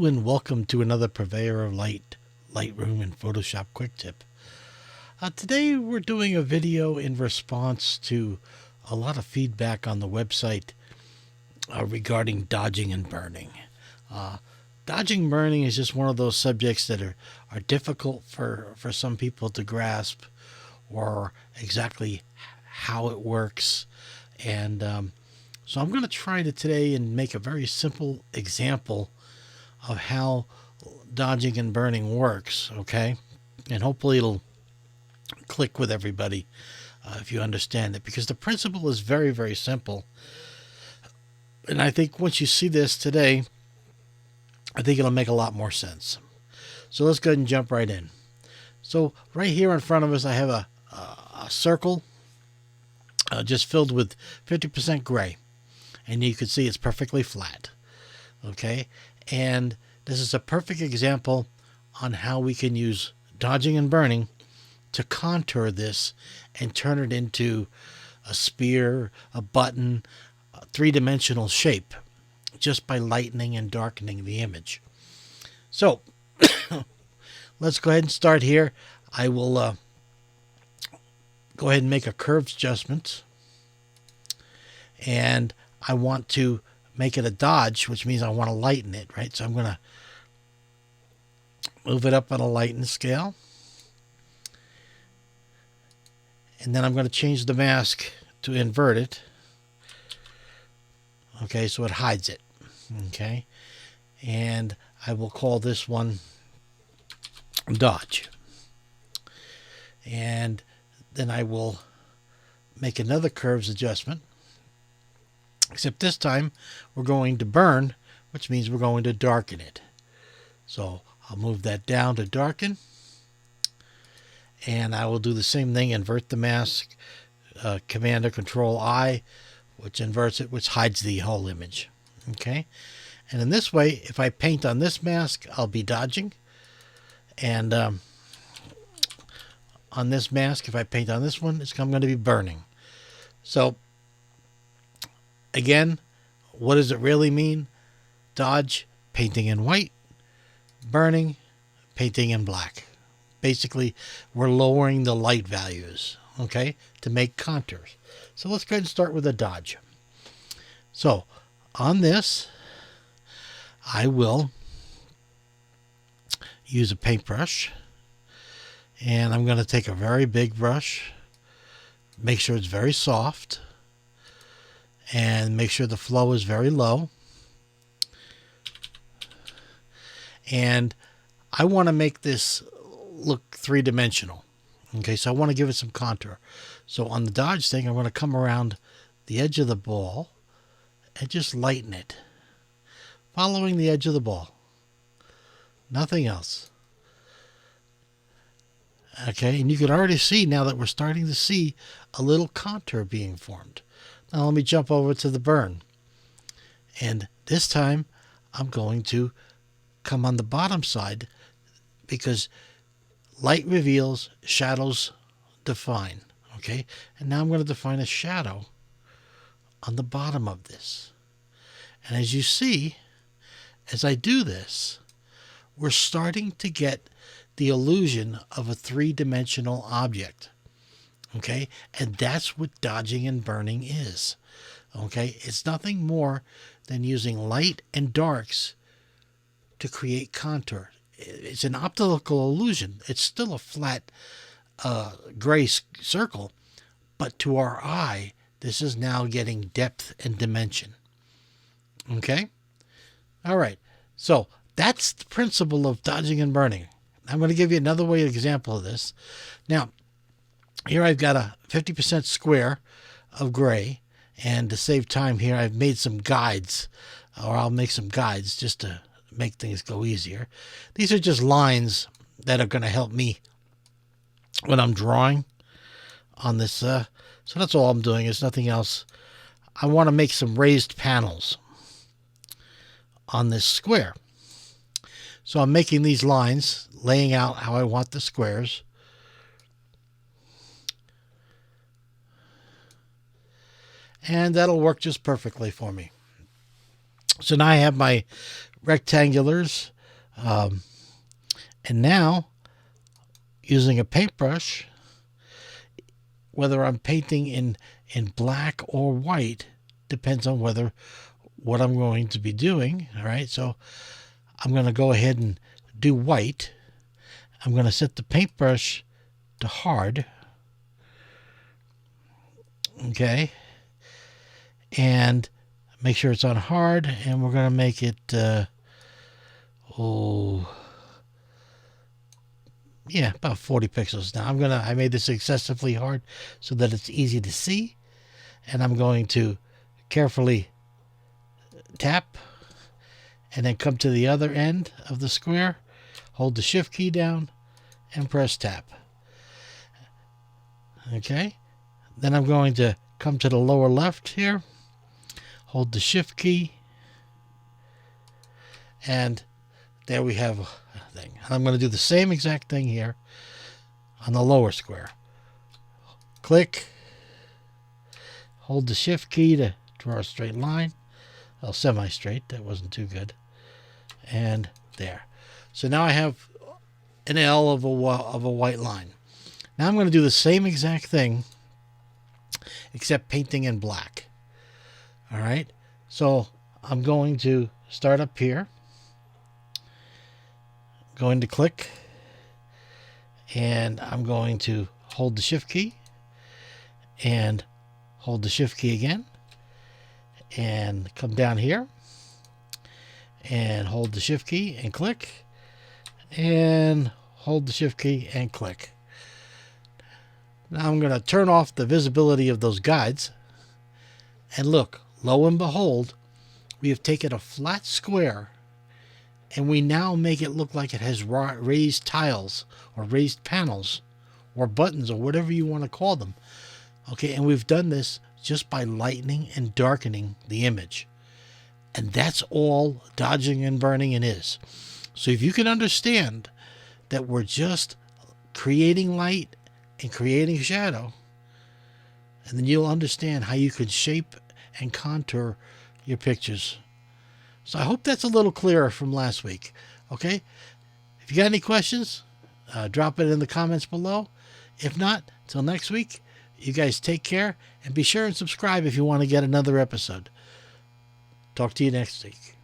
and welcome to another Purveyor of Light, Lightroom and Photoshop Quick Tip. Today we're doing a video in response to a lot of feedback on the website regarding dodging and burning. Dodging and burning is just one of those subjects that are difficult for some people to grasp or exactly how it works. And so I'm going to try to today and make a very simple example of how dodging and burning works, okay? And hopefully it'll click with everybody if you understand it, because the principle is very, very simple. And I think once you see this today, I think it'll make a lot more sense. So let's go ahead and jump right in. So right here in front of us, I have a circle just filled with 50% gray. And you can see it's perfectly flat. Okay? And this is a perfect example on how we can use dodging and burning to contour this and turn it into a spear, a button, a three-dimensional shape just by lightening and darkening the image. So let's go ahead and start here. I will go ahead and make a curves adjustment. And I want to make it a dodge, which means I want to lighten it, right? So I'm going to move it up on a lighten scale. And then I'm going to change the mask to invert it. Okay, so it hides it. Okay. And I will call this one dodge. And then I will make another curves adjustment. Except this time we're going to burn, which means we're going to darken it. So I'll move that down to darken. And I will do the same thing, invert the mask, Command or Control I, which inverts it, which hides the whole image. Okay. And in this way, if I paint on this mask, I'll be dodging. And on this mask, if I paint on this one, I'm going to be burning. So again, what does it really mean? Dodge, painting in white. Burning, painting in black. Basically, we're lowering the light values, okay, to make contours. So let's go ahead and start with a dodge. So on this, I will use a paintbrush. And I'm going to take a very big brush. Make sure it's very soft. And make sure the flow is very low. And I want to make this look three-dimensional. Okay, so I want to give it some contour. So on the dodge thing, I'm going to come around the edge of the ball and just lighten it. Following the edge of the ball. Nothing else. Okay, and you can already see now that we're starting to see a little contour being formed. Now let me jump over to the burn. And this time I'm going to come on the bottom side because light reveals, shadows define. Okay, and now I'm going to define a shadow on the bottom of this. And as you see, as I do this, we're starting to get the illusion of a three-dimensional object. Okay, and that's what dodging and burning is. Okay, it's nothing more than using light and darks to create contour. It's an optical illusion. It's still a flat gray circle, but to our eye, this is now getting depth and dimension. Okay, all right. So that's the principle of dodging and burning. I'm going to give you another example of this. Now, here I've got a 50% square of gray, and to save time here, I've made some guides, or I'll make some guides just to make things go easier. These are just lines that are going to help me when I'm drawing on this. So that's all I'm doing. It's nothing else. I want to make some raised panels on this square. So I'm making these lines, laying out how I want the squares. And that'll work just perfectly for me. So now I have my rectangulars And now, using a paintbrush, whether I'm painting in black or white, depends on what I'm going to be doing. All right, so I'm going to go ahead and do white. I'm going to set the paintbrush to hard. Okay, and make sure it's on hard, and we're going to make it about 40 pixels. Now I made this excessively hard so that it's easy to see, and I'm going to carefully tap and then come to the other end of the square, hold the shift key down and press tap. Okay, then I'm going to come to the lower left here, hold the shift key, and there we have a thing. And I'm going to do the same exact thing here on the lower square. Click, hold the shift key to draw a straight line. Well, semi-straight, that wasn't too good. And there. So now I have an L of a white line. Now I'm going to do the same exact thing, except painting in black. All right, so I'm going to start up here, going to click, and I'm going to hold the shift key and hold the shift key again, and come down here and hold the shift key and click, and hold the shift key and click. Now I'm going to turn off the visibility of those guides, and look, lo and behold, we have taken a flat square and we now make it look like it has raised tiles or raised panels or buttons or whatever you want to call them. Okay, and we've done this just by lightening and darkening the image. And that's all dodging and burning it is. So if you can understand that we're just creating light and creating shadow, and then you'll understand how you can shape and contour your pictures. So I hope that's a little clearer from last week. Okay, if you got any questions, drop it in the comments below. If not, till next week, you guys take care, and be sure and subscribe if you want to get another episode. Talk to you next week.